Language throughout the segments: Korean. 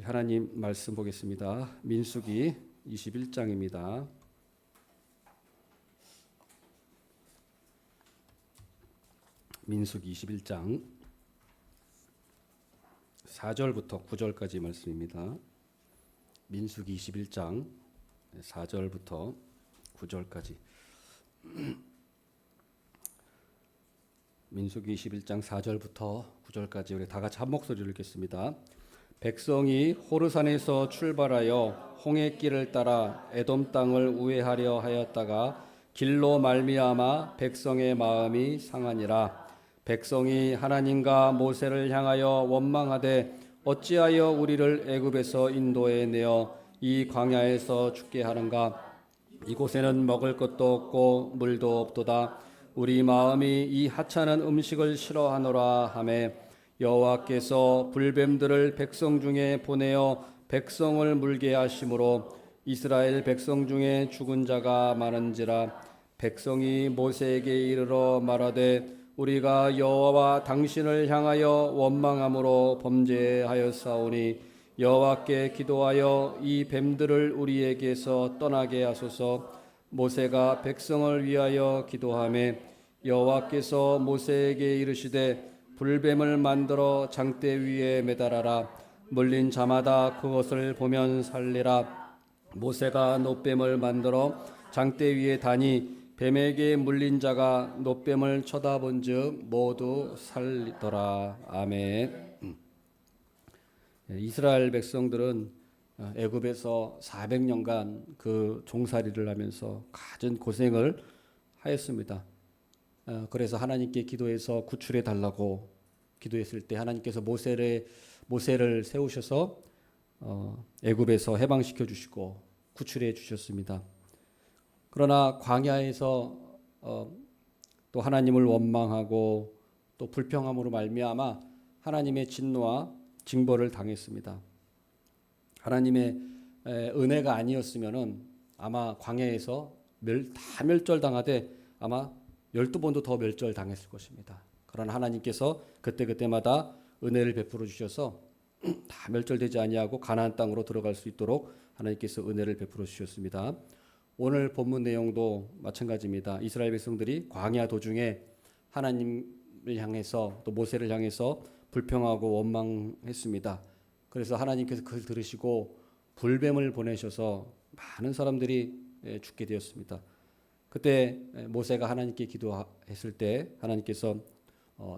하나님 말씀 보겠습니다. 민수기 21장입니다. 민수기 21장 4절부터 9절까지 말씀입니다. 민수기 21장 4절부터 9절까지. 민수기 21장 4절부터 9절까지 우리 다 같이 한 목소리로 읽겠습니다. 백성이 호르산에서 출발하여 홍해길을 따라 에돔 땅을 우회하려 하였다가 길로 말미암아 백성의 마음이 상하니라. 백성이 하나님과 모세를 향하여 원망하되 어찌하여 우리를 애굽에서 인도해 내어 이 광야에서 죽게 하는가? 이곳에는 먹을 것도 없고 물도 없도다. 우리 마음이 이 하찮은 음식을 싫어하노라 하매 여호와께서 불뱀들을 백성 중에 보내어 백성을 물게 하심으로 이스라엘 백성 중에 죽은 자가 많은지라. 백성이 모세에게 이르러 말하되 우리가 여호와와 당신을 향하여 원망함으로 범죄하였사오니 여호와께 기도하여 이 뱀들을 우리에게서 떠나게 하소서. 모세가 백성을 위하여 기도하매 여호와께서 모세에게 이르시되 불뱀을 만들어 장대 위에 매달아라. 물린 자마다 그것을 보면 살리라. 모세가 놋뱀을 만들어 장대 위에 다니 뱀에게 물린 자가 놋뱀을 쳐다본즉 모두 살리더라. 아멘. 이스라엘 백성들은 애굽에서 400년간 그 종살이를 하면서 갖은 고생을 하였습니다. 그래서 하나님께 기도해서 구출해 달라고 기도했을 때 하나님께서 모세를 세우셔서 애굽에서 해방시켜 주시고 구출해 주셨습니다. 그러나 광야에서 또 하나님을 원망하고 또 불평함으로 말미암아 하나님의 진노와 징벌을 당했습니다. 하나님의 은혜가 아니었으면은 아마 광야에서 다 멸절당하되 아마 12번도 더 멸절당했을 것입니다. 그러나 하나님께서 그때마다 은혜를 베풀어 주셔서 다 멸절되지 아니하고 가나안 땅으로 들어갈 수 있도록 하나님께서 은혜를 베풀어 주셨습니다. 오늘 본문 내용도 마찬가지입니다. 이스라엘 백성들이 광야 도중에 하나님을 향해서 또 모세를 향해서 불평하고 원망했습니다. 그래서 하나님께서 그걸 들으시고 불뱀을 보내셔서 많은 사람들이 죽게 되었습니다. 그때 모세가 하나님께 기도했을 때 하나님께서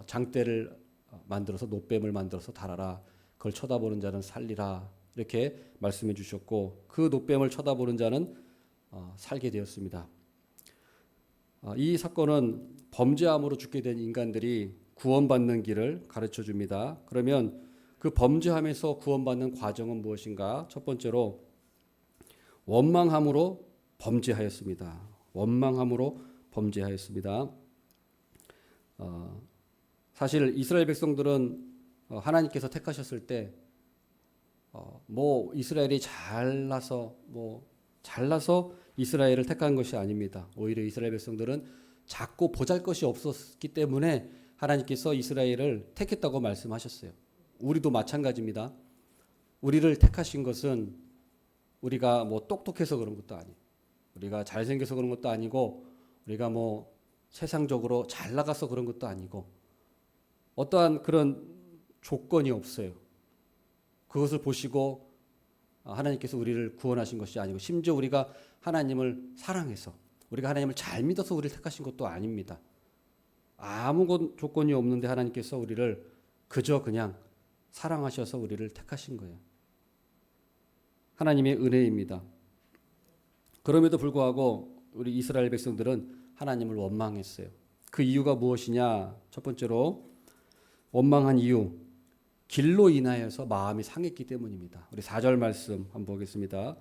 장대를 만들어서 놋뱀을 만들어서 달아라. 그걸 쳐다보는 자는 살리라. 이렇게 말씀해 주셨고 그 놋뱀을 쳐다보는 자는 살게 되었습니다. 이 사건은 범죄함으로 죽게 된 인간들이 구원받는 길을 가르쳐 줍니다. 그러면 그 범죄함에서 구원받는 과정은 무엇인가? 첫 번째로 원망함으로 범죄하였습니다. 원망함으로 범죄하였습니다. 사실 이스라엘 백성들은 하나님께서 택하셨을 때 이스라엘이 잘나서 이스라엘을 택한 것이 아닙니다. 오히려 이스라엘 백성들은 작고 보잘것이 없었기 때문에 하나님께서 이스라엘을 택했다고 말씀하셨어요. 우리도 마찬가지입니다. 우리를 택하신 것은 우리가 똑똑해서 그런 것도 아니에요. 우리가 잘생겨서 그런 것도 아니고 우리가 세상적으로 잘 나가서 그런 것도 아니고 어떠한 그런 조건이 없어요. 그것을 보시고 하나님께서 우리를 구원하신 것이 아니고 심지어 우리가 하나님을 사랑해서 우리가 하나님을 잘 믿어서 우리를 택하신 것도 아닙니다. 아무 조건이 없는데 하나님께서 우리를 그저 그냥 사랑하셔서 우리를 택하신 거예요. 하나님의 은혜입니다. 그럼에도 불구하고 우리 이스라엘 백성들은 하나님을 원망했어요. 그 이유가 무엇이냐? 첫 번째로 원망한 이유, 길로 인하여서 마음이 상했기 때문입니다. 우리 4절 말씀 한번 보겠습니다.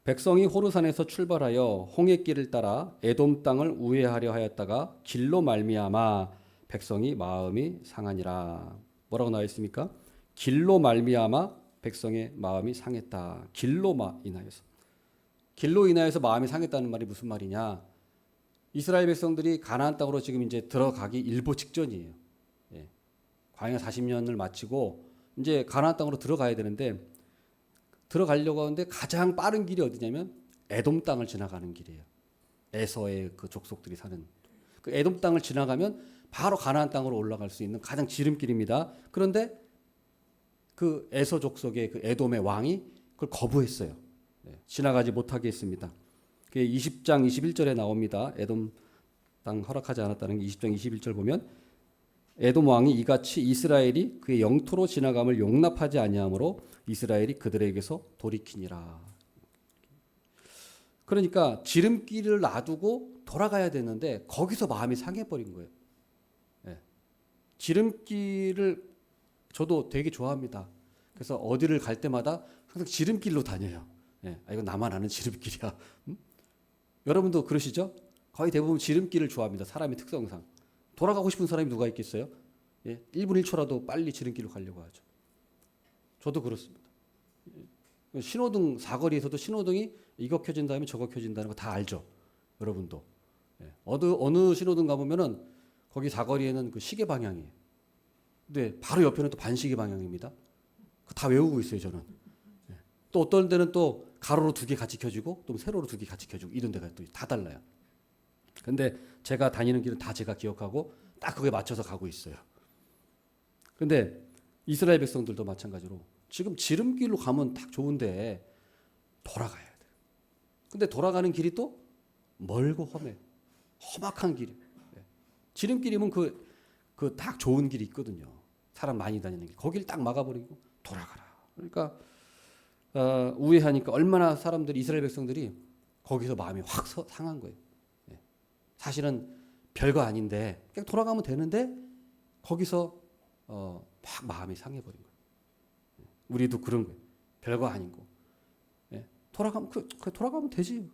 백성이 호르산에서 출발하여 홍해길을 따라 에돔 땅을 우회하려 하였다가 길로 말미암아 백성이 마음이 상하니라. 뭐라고 나와 있습니까? 길로 말미암아 백성의 마음이 상했다. 길로 인하여서 마음이 상했다는 말이 무슨 말이냐? 이스라엘 백성들이 가나안 땅으로 지금 이제 들어가기 일보 직전이에요. 광야 40년을 마치고 이제 가나안 땅으로 들어가야 되는데 들어가려고 하는데 가장 빠른 길이 어디냐면 에돔 땅을 지나가는 길이에요. 에서의 그 족속들이 사는 그 에돔 땅을 지나가면 바로 가나안 땅으로 올라갈 수 있는 가장 지름길입니다. 그런데 그 에서 족속의 그 에돔의 왕이 그걸 거부했어요. 지나가지 못하게 했습니다. 그게 20장 21절에 나옵니다. 에돔 땅 허락하지 않았다는 게 20장 21절 보면 에돔 왕이 이같이 이스라엘이 그의 영토로 지나감을 용납하지 아니하므로 이스라엘이 그들에게서 돌이키니라. 그러니까 지름길을 놔두고 돌아가야 되는데 거기서 마음이 상해버린 거예요. 예. 지름길을 저도 되게 좋아합니다. 그래서 어디를 갈 때마다 항상 지름길로 다녀요. 예. 아, 이거 나만 아는 지름길이야. 여러분도 그러시죠? 거의 대부분 지름길을 좋아합니다. 사람의 특성상. 돌아가고 싶은 사람이 누가 있겠어요? 예. 1분 1초라도 빨리 지름길로 가려고 하죠. 저도 그렇습니다. 신호등 사거리에서도 신호등이 이거 켜진 다음에 저거 켜진다는 거 다 알죠. 여러분도. 예. 어느 신호등 가보면은 거기 사거리에는 그 시계 방향이에요. 근데 바로 옆에는 또 반시계 방향입니다. 다 외우고 있어요, 저는. 예. 또 어떤 데는 또 가로로 2개 같이 켜지고 또 세로로 2개 같이 켜지고 이런 데가 또 다 달라요. 근데 제가 다니는 길은 다 제가 기억하고 딱 그거에 맞춰서 가고 있어요. 근데 이스라엘 백성들도 마찬가지로 지금 지름길로 가면 딱 좋은데 돌아가야 돼. 근데 돌아가는 길이 또 멀고 험해. 험악한 길이. 지름길이면 그 딱 좋은 길이 있거든요. 사람 많이 다니는 길. 거길 딱 막아버리고 돌아가라. 그러니까 우회하니까 얼마나 사람들이 이스라엘 백성들이 거기서 마음이 확 상한 거예요. 사실은 별거 아닌데 그냥 돌아가면 되는데 거기서 막 마음이 상해버린 거예요. 우리도 그런 거예요. 별거 아닌 거. 돌아가면 되지.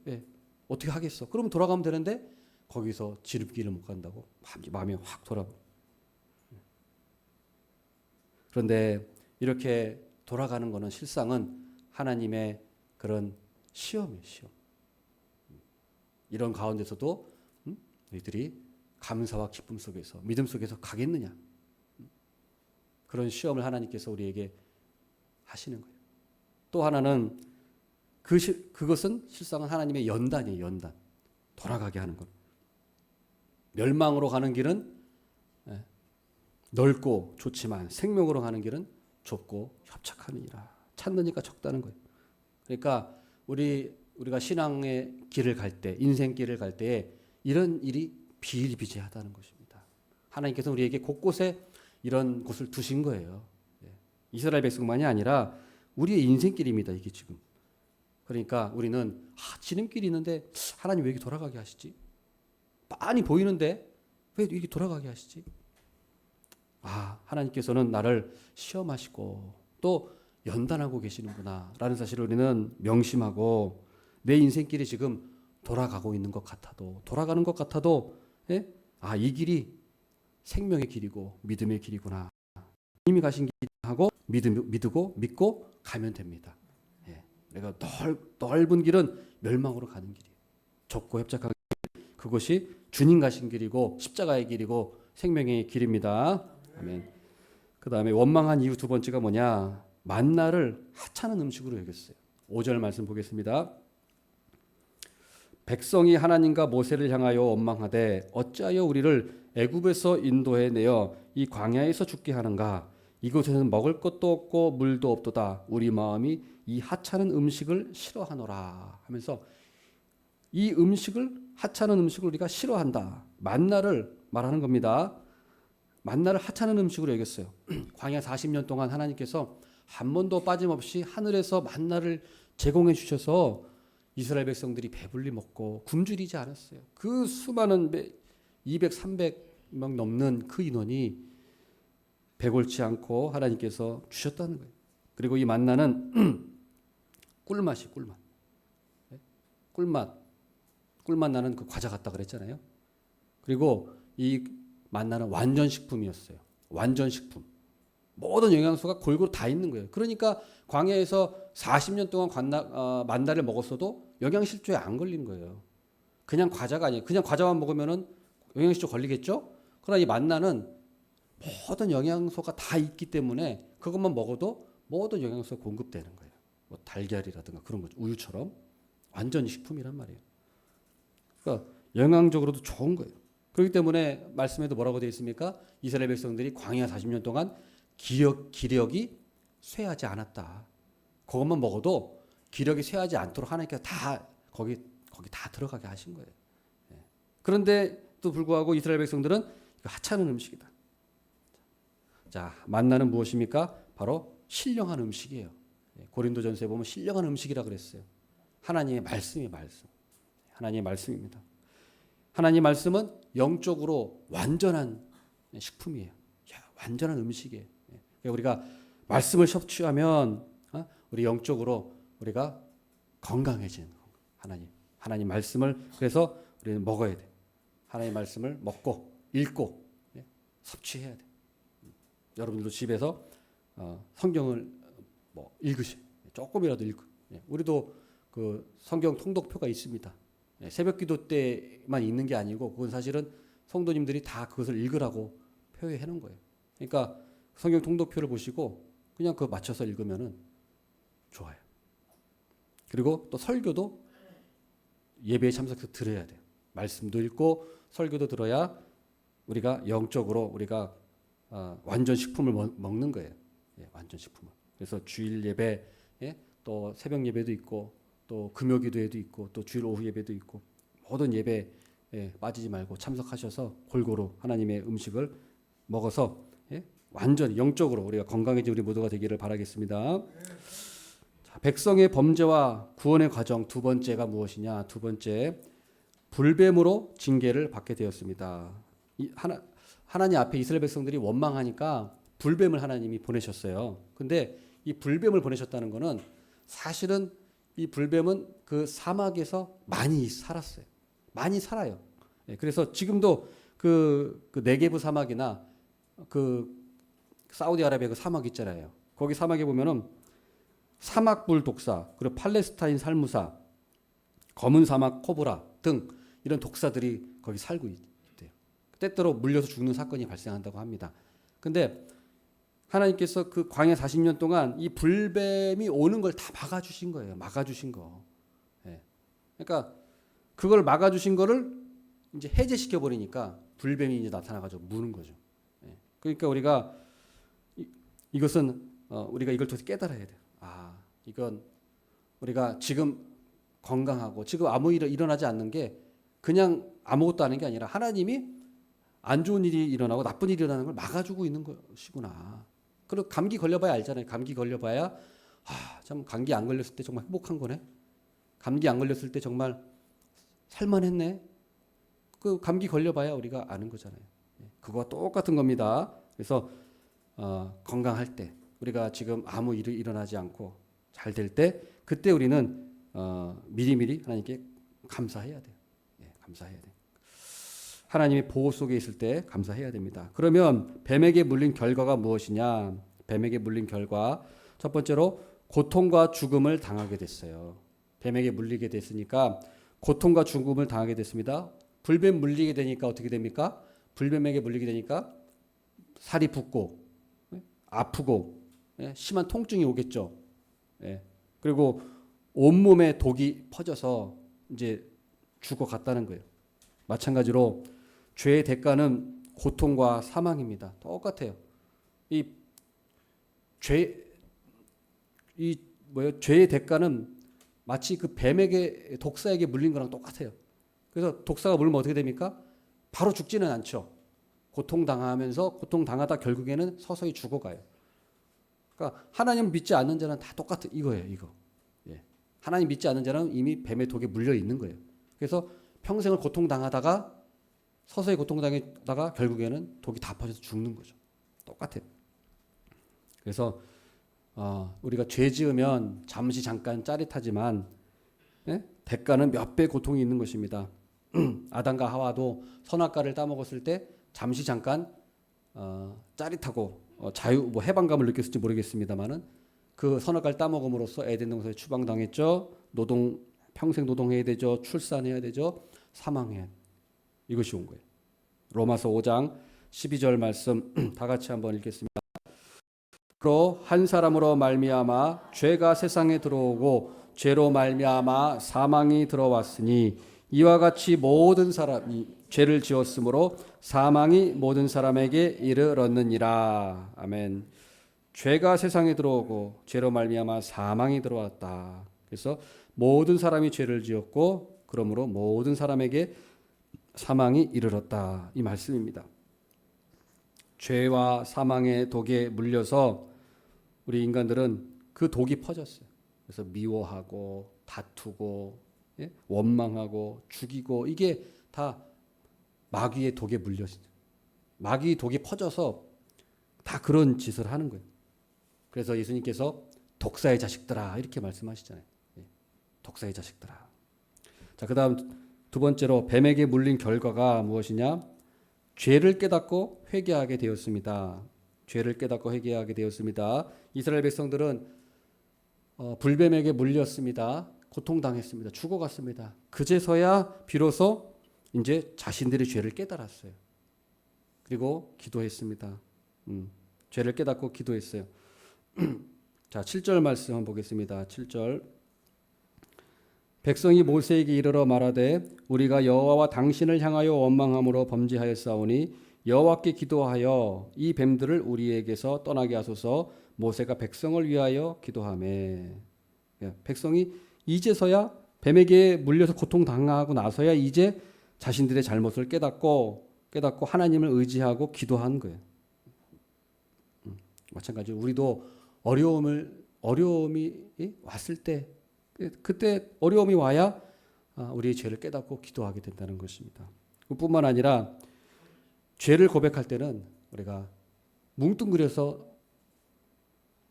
어떻게 하겠어? 그러면 돌아가면 되는데 거기서 지름길을 못 간다고 마음이 확 돌아버려. 그런데 이렇게 돌아가는 거는 실상은 하나님의 그런 시험이에요. 시험. 이런 가운데서도 너희들이 감사와 기쁨 속에서 믿음 속에서 가겠느냐. 그런 시험을 하나님께서 우리에게 하시는 거예요. 또 하나는 그것은 실상은 하나님의 연단이에요. 연단. 돌아가게 하는 것. 멸망으로 가는 길은 넓고 좋지만 생명으로 가는 길은 좁고 협착함이라. 찾느니까 적다는 거예요. 그러니까 우리가 신앙의 길을 갈 때, 인생길을 갈 때에 이런 일이 비일비재하다는 것입니다. 하나님께서 우리에게 곳곳에 이런 곳을 두신 거예요. 이스라엘 백성만이 아니라 우리의 인생길입니다. 이게 지금. 그러니까 우리는 지름길이 있는데 하나님 왜 이렇게 돌아가게 하시지? 빤히 보이는데 왜 이렇게 돌아가게 하시지? 하나님께서는 나를 시험하시고 또 연단하고 계시는구나 라는 사실을 우리는 명심하고 내 인생길이 지금 돌아가고 있는 것 같아도 돌아가는 것 같아도 이 길이 생명의 길이고 믿음의 길이구나. 이미 가신 길하고 믿고 가면 됩니다. 내가 넓은 길은 멸망으로 가는 길이에요. 좁고 협착한 길, 그것이 주님 가신 길이고 십자가의 길이고 생명의 길입니다. 아멘. 그 다음에 원망한 이유 두 번째가 뭐냐? 만나를 하찮은 음식으로 여겼어요. 5절 말씀 보겠습니다. 백성이 하나님과 모세를 향하여 원망하되 어찌하여 우리를 애굽에서 인도해 내어 이 광야에서 죽게 하는가? 이곳에는 먹을 것도 없고 물도 없도다. 우리 마음이 이 하찮은 음식을 싫어하노라 하면서 이 하찮은 음식을 우리가 싫어한다. 만나를 말하는 겁니다. 만나를 하찮은 음식으로 여겼어요. 광야 40년 동안 하나님께서 한 번도 빠짐없이 하늘에서 만나를 제공해 주셔서 이스라엘 백성들이 배불리 먹고 굶주리지 않았어요. 그 수많은 200, 300명 넘는 그 인원이 배골치 않고 하나님께서 주셨다는 거예요. 그리고 이 만나는 꿀맛이 꿀맛. 꿀맛 나는 그 과자 같다 그랬잖아요. 그리고 이 만나는 완전식품이었어요. 완전식품. 모든 영양소가 골고루 다 있는 거예요. 그러니까 광야에서 40년 동안 만나를 먹었어도 영양실조에 안 걸리는 거예요. 그냥 과자가 아니에요. 그냥 과자만 먹으면은 영양실조 걸리겠죠? 그러나 이 만나는 모든 영양소가 다 있기 때문에 그것만 먹어도 모든 영양소가 공급되는 거예요. 뭐 달걀이라든가 그런 거죠. 우유처럼 완전 식품이란 말이에요. 그러니까 영양적으로도 좋은 거예요. 그렇기 때문에 말씀에도 뭐라고 되어 있습니까? 이스라엘 백성들이 광야 40년 동안 기력이 쇠하지 않았다. 그것만 먹어도 기력이 쇠하지 않도록 하나님께서 다 거기 다 들어가게 하신 거예요. 그런데 또 불구하고 이스라엘 백성들은 이거 하찮은 음식이다. 자, 만나는 무엇입니까? 바로 신령한 음식이에요. 고린도전서에 보면 신령한 음식이라 그랬어요. 하나님의 말씀이 말씀. 하나님의 말씀입니다. 하나님의 말씀은 영적으로 완전한 식품이에요. 완전한 음식이에요. 우리가 말씀을 섭취하면 우리 영적으로 우리가 건강해지는 거예요. 하나님 말씀을 그래서 우리는 먹어야 돼. 하나님 말씀을 먹고 읽고 섭취해야 돼. 여러분들도 집에서 성경을 뭐 읽으시 조금이라도 읽고 우리도 그 성경 통독표가 있습니다. 새벽기도 때만 있는 게 아니고 그건 사실은 성도님들이 다 그것을 읽으라고 표현해 놓은 거예요. 그러니까 성경 통독표를 보시고 그냥 그거 맞춰서 읽으면은 좋아요. 그리고 또 설교도 예배에 참석해서 들어야 돼요. 말씀도 읽고 설교도 들어야 우리가 영적으로 우리가 완전 식품을 먹는 거예요. 완전 식품을. 그래서 주일 예배, 또 새벽 예배도 있고, 또 금요기도회도 있고, 또 주일 오후 예배도 있고, 모든 예배에 빠지지 말고 참석하셔서 골고루 하나님의 음식을 먹어서 완전 영적으로 우리가 건강해진 우리 모두가 되기를 바라겠습니다. 자, 백성의 범죄와 구원의 과정 두 번째가 무엇이냐? 두 번째, 불뱀으로 징계를 받게 되었습니다. 하나님 앞에 이스라엘 백성들이 원망하니까 불뱀을 하나님이 보내셨어요. 근데 이 불뱀을 보내셨다는 것은 사실은 이 불뱀은 그 사막에서 많이 살았어요. 많이 살아요. 그래서 지금도 그 네게브 사막이나 그 사우디아라비아 그 사막 있잖아요. 거기 사막에 보면은 사막불 독사, 그리고 팔레스타인 살무사, 검은 사막 코브라 등 이런 독사들이 거기 살고 있대요. 때때로 물려서 죽는 사건이 발생한다고 합니다. 근데 하나님께서 그 광야 40년 동안 이 불뱀이 오는 걸 다 막아주신 거예요. 막아주신 거. 그러니까 그걸 막아주신 거를 이제 해제시켜 버리니까 불뱀이 이제 나타나가지고 무는 거죠. 그러니까 우리가 이것은 우리가 이걸 통해서 깨달아야 돼요. 이건 우리가 지금 건강하고 지금 아무 일 일어나지 않는 게 그냥 아무것도 하는 게 아니라 하나님이 안 좋은 일이 일어나고 나쁜 일이 일어나는 걸 막아주고 있는 것이구나. 그리고 감기 걸려봐야 알잖아요. 감기 걸려봐야 참 감기 안 걸렸을 때 정말 행복한 거네. 감기 안 걸렸을 때 정말 살만했네. 그 감기 걸려봐야 우리가 아는 거잖아요. 그거와 똑같은 겁니다. 그래서 건강할 때 우리가 지금 아무 일이 일어나지 않고 잘 될 때 그때 우리는 미리미리 하나님께 감사해야 돼요. 감사해야 돼요. 하나님의 보호 속에 있을 때 감사해야 됩니다. 그러면 뱀에게 물린 결과가 무엇이냐? 뱀에게 물린 결과 첫 번째로 고통과 죽음을 당하게 됐어요. 뱀에게 물리게 됐으니까 고통과 죽음을 당하게 됐습니다. 불뱀 물리게 되니까 어떻게 됩니까? 불뱀에게 물리게 되니까 살이 붓고 아프고 심한 통증이 오겠죠. 그리고 온몸에 독이 퍼져서 이제 죽어갔다는 거예요. 마찬가지로 죄의 대가는 고통과 사망입니다. 똑같아요. 죄의 대가는 마치 그 뱀에게 독사에게 물린 거랑 똑같아요. 그래서 독사가 물면 어떻게 됩니까? 바로 죽지는 않죠. 고통당하다 결국에는 서서히 죽어가요. 그러니까 하나님 믿지 않는 자는 다 똑같은 이거예요. 이거. 하나님 믿지 않는 자는 이미 뱀의 독에 물려 있는 거예요. 그래서 평생을 고통당하다가 서서히 고통당하다가 결국에는 독이 다 퍼져서 죽는 거죠. 똑같아요. 그래서 우리가 죄 지으면 잠시 잠깐 짜릿하지만 대가는 몇 배 고통이 있는 것입니다. 아담과 하와도 선악과를 따먹었을 때 잠시 잠깐 짜릿하고 해방감을 느꼈을지 모르겠습니다만은 그 선악과를 따먹음으로써 에덴 동산에 추방당했죠. 평생 노동해야 되죠. 출산해야 되죠. 사망해야 이것이 온 거예요. 로마서 5장 12절 말씀 다 같이 한번 읽겠습니다. 로 한 사람으로 말미암아 죄가 세상에 들어오고 죄로 말미암아 사망이 들어왔으니 이와 같이 모든 사람이 죄를 지었으므로 사망이 모든 사람에게 이르렀느니라. 아멘. 죄가 세상에 들어오고 죄로 말미암아 사망이 들어왔다. 그래서 모든 사람이 죄를 지었고 그러므로 모든 사람에게 사망이 이르렀다. 이 말씀입니다. 죄와 사망의 독에 물려서 우리 인간들은 그 독이 퍼졌어요. 그래서 미워하고 다투고 원망하고 죽이고 이게 다 마귀의 독에 물렸어요. 마귀의 독이 퍼져서 다 그런 짓을 하는 거예요. 그래서 예수님께서 독사의 자식들아 이렇게 말씀하시잖아요. 독사의 자식들아. 자, 그다음 두 번째로 뱀에게 물린 결과가 무엇이냐? 죄를 깨닫고 회개하게 되었습니다. 죄를 깨닫고 회개하게 되었습니다. 이스라엘 백성들은 불뱀에게 물렸습니다. 고통당했습니다. 죽어갔습니다. 그제서야 비로소 이제 자신들의 죄를 깨달았어요. 그리고 기도했습니다. 죄를 깨닫고 기도했어요. 자, 7절 말씀 한번 보겠습니다. 7절. 백성이 모세에게 이르러 말하되 우리가 여호와와 당신을 향하여 원망함으로 범죄하였사오니 여호와께 기도하여 이 뱀들을 우리에게서 떠나게 하소서. 모세가 백성을 위하여 기도하매. 백성이 이제서야 뱀에게 물려서 고통당하고 나서야 이제 자신들의 잘못을 깨닫고 하나님을 의지하고 기도한 거예요. 마찬가지로 우리도 어려움이 왔을 때 그때 어려움이 와야 우리의 죄를 깨닫고 기도하게 된다는 것입니다. 그뿐만 아니라 죄를 고백할 때는 우리가 뭉뚱그려서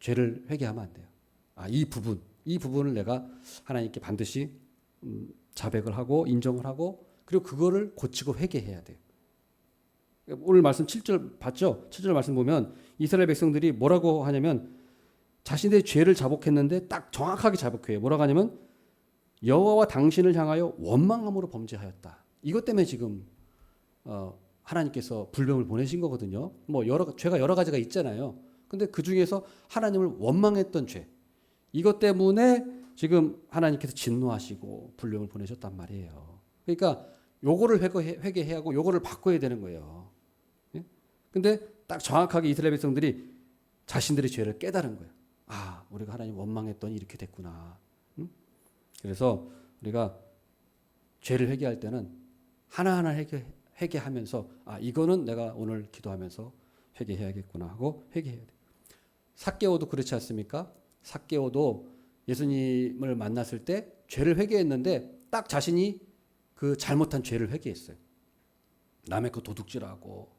죄를 회개하면 안 돼요. 이 부분을 내가 하나님께 반드시 자백을 하고 인정을 하고 그리고 그거를 고치고 회개해야 돼요. 오늘 말씀 7절 봤죠? 7절 말씀 보면 이스라엘 백성들이 뭐라고 하냐면 자신의 죄를 자복했는데 딱 정확하게 자복해요. 뭐라고 하냐면 여호와와 당신을 향하여 원망함으로 범죄하였다. 이것 때문에 지금 하나님께서 불뱀을 보내신 거거든요. 뭐 죄가 여러 가지가 있잖아요. 근데 그 중에서 하나님을 원망했던 죄, 이것 때문에 지금 하나님께서 진노하시고 불뱀을 보내셨단 말이에요. 그러니까 요거를 회개해야 하고 요거를 바꿔야 되는 거예요. 근데 딱 정확하게 이스라엘 백성들이 자신들의 죄를 깨달은 거예요. 우리가 하나님 원망했더니 이렇게 됐구나. 그래서 우리가 죄를 회개할 때는 하나하나 회개하면서 이거는 내가 오늘 기도하면서 회개해야겠구나 하고 회개해야 돼요. 삭개오도 그렇지 않습니까? 삭개오도 예수님을 만났을 때 죄를 회개했는데 딱 자신이 그 잘못한 죄를 회개했어요. 남의 거 도둑질하고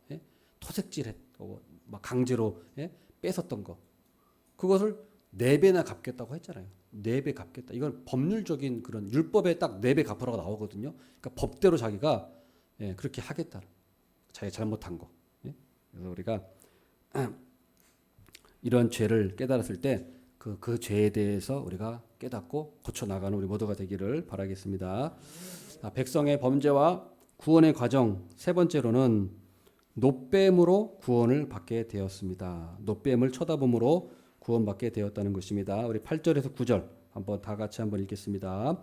토색질했고 막 강제로 뺏었던 거. 그것을 4배나 갚겠다고 했잖아요. 4배 갚겠다. 이건 법률적인 그런 율법에 딱 4배 갚으라고 나오거든요. 그러니까 법대로 자기가 그렇게 하겠다. 자기 잘못한 거. 그래서 우리가 이런 죄를 깨달았을 때 그 죄에 대해서 우리가 깨닫고 고쳐 나가는 우리 모두가 되기를 바라겠습니다. 백성의 범죄와 구원의 과정 세 번째로는 놋뱀으로 구원을 받게 되었습니다. 놋뱀을 쳐다봄으로 구원받게 되었다는 것입니다. 우리 8절에서 9절 한번 다 같이 한번 읽겠습니다.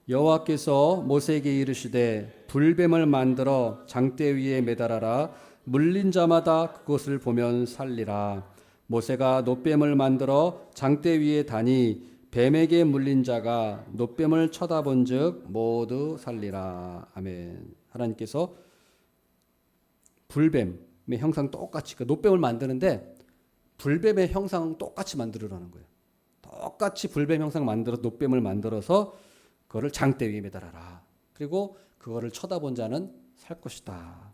여호와께서 모세에게 이르시되 불뱀을 만들어 장대 위에 매달아라. 물린 자마다 그것을 보면 살리라. 모세가 놋뱀을 만들어 장대 위에 다니 뱀에게 물린 자가 놋뱀을 쳐다본즉 모두 살리라. 아멘. 하나님께서 불뱀의 형상 똑같이 놋뱀을 만드는데 불뱀의 형상 똑같이 만들으라는 거예요. 똑같이 불뱀 형상 만들어서 놋뱀을 만들어서 그거를 장대 위에 매달아라. 그리고 그거를 쳐다본 자는 살 것이다.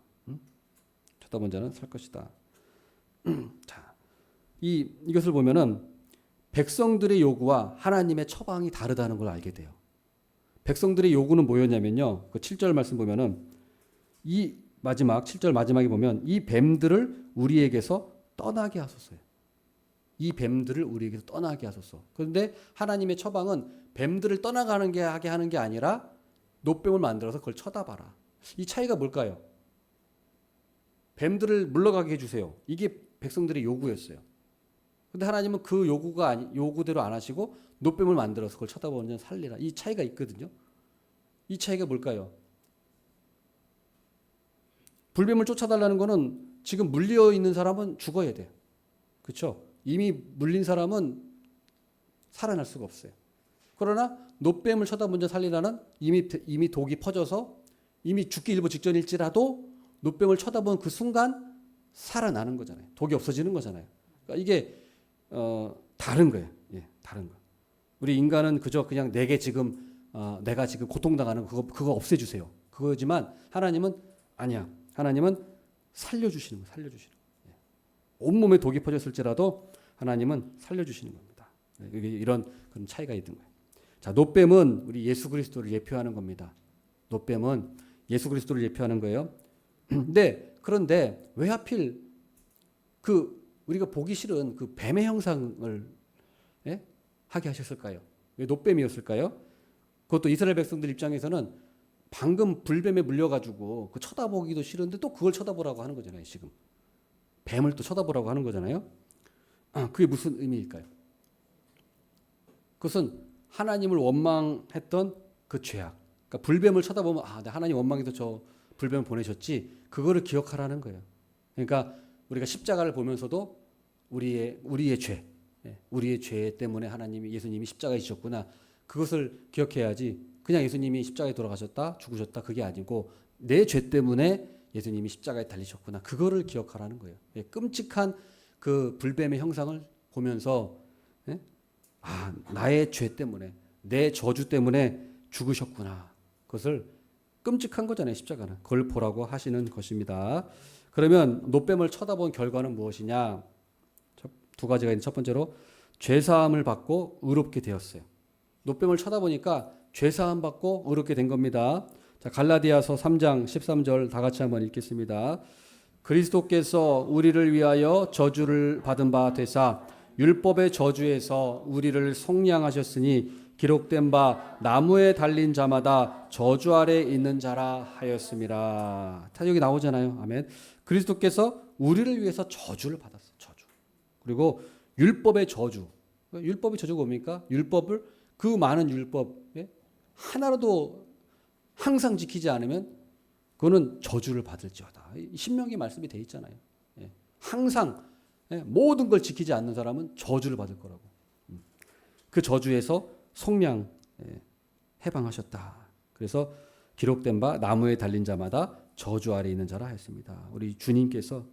쳐다본 자는 살 것이다. 자, 이것을 보면은 백성들의 요구와 하나님의 처방이 다르다는 걸 알게 돼요. 백성들의 요구는 뭐였냐면요. 그 7절 말씀 보면은 이 마지막 7절 마지막에 보면 이 뱀들을 우리에게서 떠나게 하소서요. 이 뱀들을 우리에게서 떠나게 하소서. 그런데 하나님의 처방은 뱀들을 떠나가는 게 하게 하는 게 아니라 놋뱀을 만들어서 그걸 쳐다봐라. 이 차이가 뭘까요? 뱀들을 물러가게 해주세요. 이게 백성들의 요구였어요. 근데 하나님은 그 요구대로 안 하시고 노뱀을 만들어서 그걸 쳐다보는 자는 살리라. 이 차이가 있거든요. 이 차이가 뭘까요? 불뱀을 쫓아달라는 거는 지금 물려 있는 사람은 죽어야 돼요. 그렇죠? 이미 물린 사람은 살아날 수가 없어요. 그러나 노뱀을 쳐다본 자 살리라는 이미 독이 퍼져서 이미 죽기 일보 직전일지라도 노뱀을 쳐다본 그 순간 살아나는 거잖아요. 독이 없어지는 거잖아요. 그러니까 이게 다른 거예요. 예, 다른 거. 우리 인간은 그저 그냥 내가 지금 고통당하는 그거 없애주세요. 그거지만 하나님은 아니야. 하나님은 살려주시는 거예요. 살려주시는 거예요. 온몸에 독이 퍼졌을지라도 하나님은 살려주시는 겁니다. 이게 이런 그런 차이가 있는 거예요. 자, 노뱀은 우리 예수 그리스도를 예표하는 겁니다. 노뱀은 예수 그리스도를 예표하는 거예요. 그런데 왜 하필 우리가 보기 싫은 그 뱀의 형상을 하게 하셨을까요? 왜 노뱀이었을까요? 그것도 이스라엘 백성들 입장에서는 방금 불뱀에 물려가지고 그 쳐다보기도 싫은데 또 그걸 쳐다보라고 하는 거잖아요. 지금 뱀을 또 쳐다보라고 하는 거잖아요. 그게 무슨 의미일까요? 그것은 하나님을 원망했던 그 죄악. 그러니까 불뱀을 쳐다보면 하나님 원망해서 저 불뱀을 보내셨지. 그거를 기억하라는 거예요. 그러니까 우리가 십자가를 보면서도 우리의 죄, 우리의 죄 때문에 예수님이 십자가에 지셨구나. 그것을 기억해야지. 그냥 예수님이 십자가에 돌아가셨다, 죽으셨다 그게 아니고 내 죄 때문에 예수님이 십자가에 달리셨구나. 그거를 기억하라는 거예요. 끔찍한 그 불뱀의 형상을 보면서 나의 죄 때문에 내 저주 때문에 죽으셨구나. 그것을 끔찍한 거잖아요. 십자가는. 그걸 보라고 하시는 것입니다. 그러면 노뱀을 쳐다본 결과는 무엇이냐? 두 가지가 있는데 첫 번째로 죄사함을 받고 의롭게 되었어요. 노뱀을 쳐다보니까 죄사함 받고 의롭게 된 겁니다. 자, 갈라디아서 3장 13절 다 같이 한번 읽겠습니다. 그리스도께서 우리를 위하여 저주를 받은 바 되사 율법의 저주에서 우리를 속량하셨으니 기록된 바 나무에 달린 자마다 저주 아래 있는 자라 하였습니다. 여기 나오잖아요. 아멘. 그리스도께서 우리를 위해서 저주를 받았어요. 저주. 그리고 율법의 저주. 율법의 저주가 뭡니까? 그 많은 율법 하나라도 항상 지키지 않으면 그거는 저주를 받을지어다. 신명기 말씀이 돼 있잖아요. 항상 모든 걸 지키지 않는 사람은 저주를 받을 거라고. 그 저주에서 속량 해방하셨다. 그래서 기록된 바 나무에 달린 자마다 저주 아래 있는 자라 했습니다. 우리 주님께서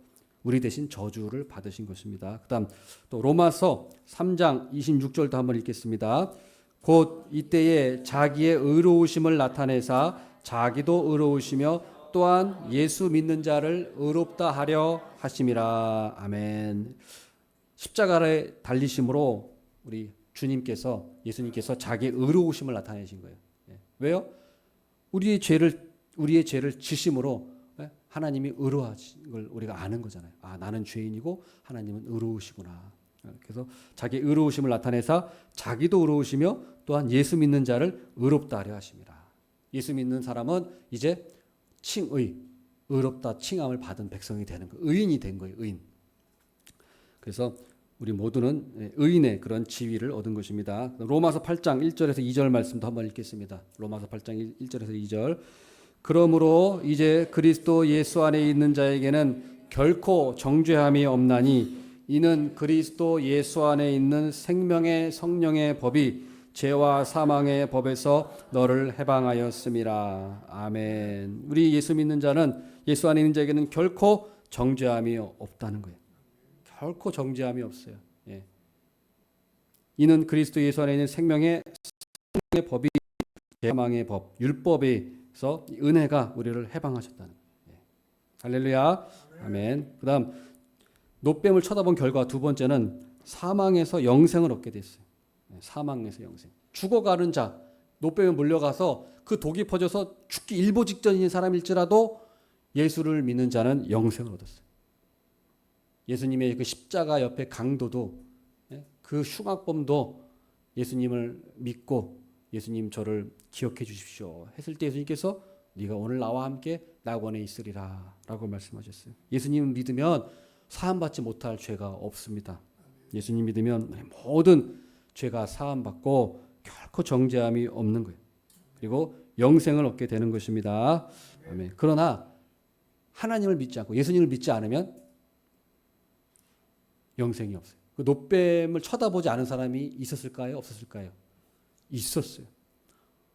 우리 대신 저주를 받으신 것입니다. 그다음 또 로마서 3장 26절도 한번 읽겠습니다. 곧 이때에 자기의 의로우심을 나타내사 자기도 의로우시며 또한 예수 믿는 자를 의롭다 하려 하심이라. 아멘. 십자가에 달리심으로 우리 예수님께서 자기의 의로우심을 나타내신 거예요. 왜요? 우리의 죄를 지심으로 하나님이 의로하신 걸 우리가 아는 거잖아요. 나는 죄인이고 하나님은 의로우시구나. 그래서 자기의 의로우심을 나타내사 자기도 의로우시며 또한 예수 믿는 자를 의롭다 하려 하심이라. 예수 믿는 사람은 이제 의롭다 칭함을 받은 백성이 되는 거예요. 의인이 된 거예요. 의인. 그래서 우리 모두는 의인의 그런 지위를 얻은 것입니다. 로마서 8장 1절에서 2절 말씀도 한번 읽겠습니다. 로마서 8장 1절에서 2절. 그러므로 이제 그리스도 예수 안에 있는 자에게는 결코 정죄함이 없나니 이는 그리스도 예수 안에 있는 생명의 성령의 법이 죄와 사망의 법에서 너를 해방하였음이라. 아멘. 우리 예수 믿는 자는 예수 안에 있는 자에게는 결코 정죄함이 없다는 거예요. 결코 정죄함이 없어요. 이는 그리스도 예수 안에 있는 생명의 법이 사망의 법, 율법에서 은혜가 우리를 해방하셨다는 거예요. 할렐루야. 아멘. 그다음 노뱀을 쳐다본 결과 두 번째는 사망에서 영생을 얻게 됐어요. 사망에서 영생. 죽어가는 자, 노뱀에 물려가서 그 독이 퍼져서 죽기 일보 직전인 사람일지라도 예수를 믿는 자는 영생을 얻었어요. 예수님의 그 십자가 옆에 강도도 그 흉악범도 예수님을 믿고 예수님 저를 기억해 주십시오 했을 때 예수님께서 네가 오늘 나와 함께 낙원에 있으리라 라고 말씀하셨어요. 예수님을 믿으면 사함받지 못할 죄가 없습니다. 예수님 믿으면 모든 죄가 사함받고 결코 정죄함이 없는 거예요. 그리고 영생을 얻게 되는 것입니다. 아멘. 그러나 하나님을 믿지 않고 예수님을 믿지 않으면 영생이 없어요. 그 놋뱀을 쳐다보지 않은 사람이 있었을까요? 없었을까요? 있었어요.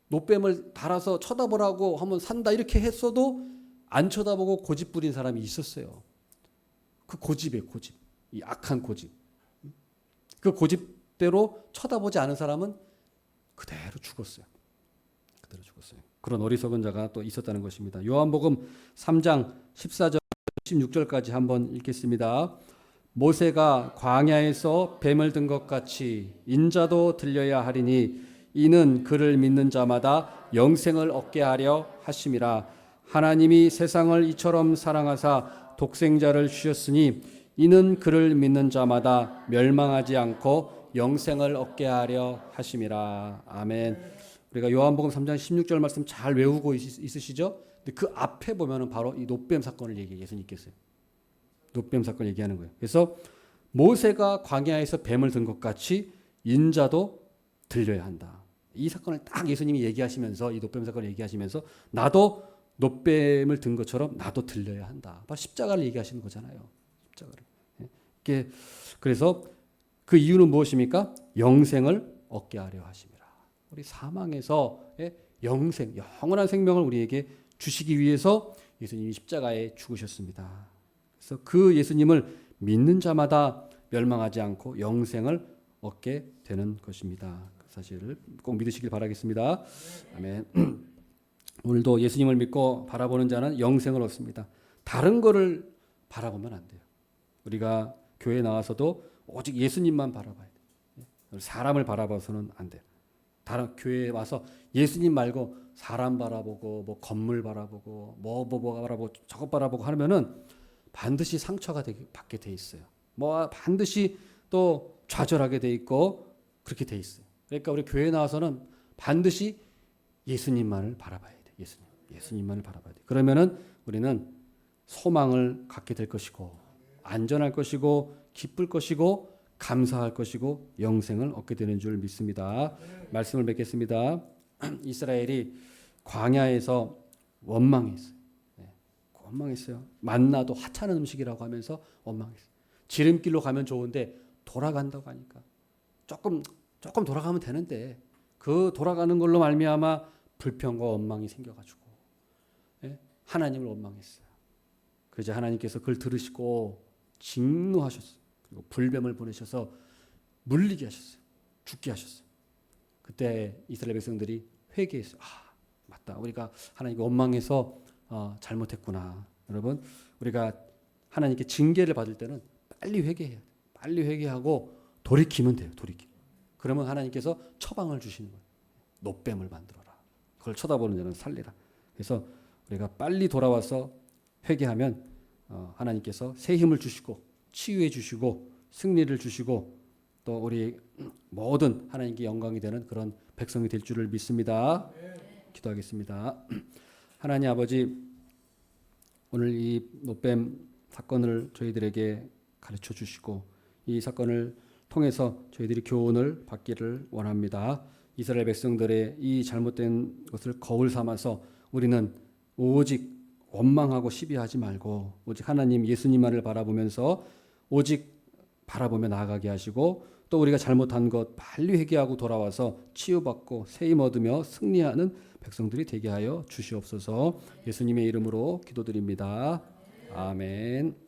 놋뱀을 달아서 쳐다보라고 하면 산다 이렇게 했어도 안 쳐다보고 고집 부린 사람이 있었어요. 그 고집이에요. 고집. 이 악한 고집. 그 고집대로 쳐다보지 않은 사람은 그대로 죽었어요. 그대로 죽었어요. 그런 어리석은 자가 또 있었다는 것입니다. 요한복음 3장 14절 16절까지 한번 읽겠습니다. 모세가 광야에서 뱀을 든 것 같이 인자도 들려야 하리니 이는 그를 믿는 자마다 영생을 얻게 하려 하심이라. 하나님이 세상을 이처럼 사랑하사 독생자를 주셨으니 이는 그를 믿는 자마다 멸망하지 않고 영생을 얻게 하려 하심이라. 아멘. 우리가 요한복음 3장 16절 말씀 잘 외우고 있으시죠? 근데 그 앞에 보면은 바로 이 놋뱀 사건을 얘기해 예수님께서요. 놋뱀 사건 얘기하는 거예요. 그래서 모세가 광야에서 뱀을 든 것 같이 인자도 들려야 한다. 이 사건을 딱 예수님이 얘기하시면서 이 놋뱀 사건을 얘기하시면서 나도 놋뱀을 든 것처럼 나도 들려야 한다. 바로 십자가를 얘기하시는 거잖아요. 십자가를. 이게 그래서 그 이유는 무엇입니까? 영생을 얻게 하려 하심이라. 우리 사망에서의 영생, 영원한 생명을 우리에게 주시기 위해서 예수님이 십자가에 죽으셨습니다. 그래서 그 예수님을 믿는 자마다 멸망하지 않고 영생을 얻게 되는 것입니다. 그 사실을 꼭 믿으시길 바라겠습니다. 아멘. 오늘도 예수님을 믿고 바라보는 자는 영생을 얻습니다. 다른 거를 바라보면 안 돼요. 우리가 교회에 나와서도 오직 예수님만 바라봐야 돼요. 사람을 바라봐서는 안 돼요. 다른 교회에 와서 예수님 말고 사람 바라보고 뭐 건물 바라보고 뭐 바라보고 저것 바라보고 하면은 반드시 상처가 받게 돼 있어요. 뭐 반드시 또 좌절하게 돼 있고 그렇게 돼 있어요. 그러니까 우리 교회에 나와서는 반드시 예수님만을 바라봐야 돼. 예수님만을 바라봐야 돼. 그러면은 우리는 소망을 갖게 될 것이고 안전할 것이고 기쁠 것이고 감사할 것이고 영생을 얻게 되는 줄 믿습니다. 말씀을 맺겠습니다. 이스라엘이 광야에서 원망했어요. 원망했어요. 만나도 하찮은 음식이라고 하면서 원망했어요. 지름길로 가면 좋은데 돌아간다고 하니까 조금 돌아가면 되는데 그 돌아가는 걸로 말미암아 불평과 원망이 생겨가지고 하나님을 원망했어요. 그러자 하나님께서 그걸 들으시고 진노하셨어요. 그리고 불뱀을 보내셔서 물리게 하셨어요. 죽게 하셨어요. 그때 이스라엘 백성들이 회개했어요. 아, 맞다. 우리가 하나님께 원망해서 잘못했구나. 여러분, 우리가 하나님께 징계를 받을 때는 빨리 회개해야 돼요. 빨리 회개하고 돌이키면 돼요. 그러면 하나님께서 처방을 주시는 거예요. 놋뱀을 만들어라. 그걸 쳐다보는 자는 살리라. 그래서 우리가 빨리 돌아와서 회개하면 하나님께서 새 힘을 주시고 치유해 주시고 승리를 주시고 또 우리 모든 하나님께 영광이 되는 그런 백성이 될 줄을 믿습니다. 기도하겠습니다. 하나님 아버지, 오늘 이 놋뱀 사건을 저희들에게 가르쳐 주시고 이 사건을 통해서 저희들이 교훈을 받기를 원합니다. 이스라엘 백성들의 이 잘못된 것을 거울 삼아서 우리는 오직 원망하고 시비하지 말고 오직 하나님 예수님만을 바라보면서 오직 바라보며 나아가게 하시고 또 우리가 잘못한 것 빨리 회개하고 돌아와서 치유받고 새 힘 얻으며 승리하는 백성들이 되게 하여 주시옵소서. 예수님의 이름으로 기도드립니다. 아멘.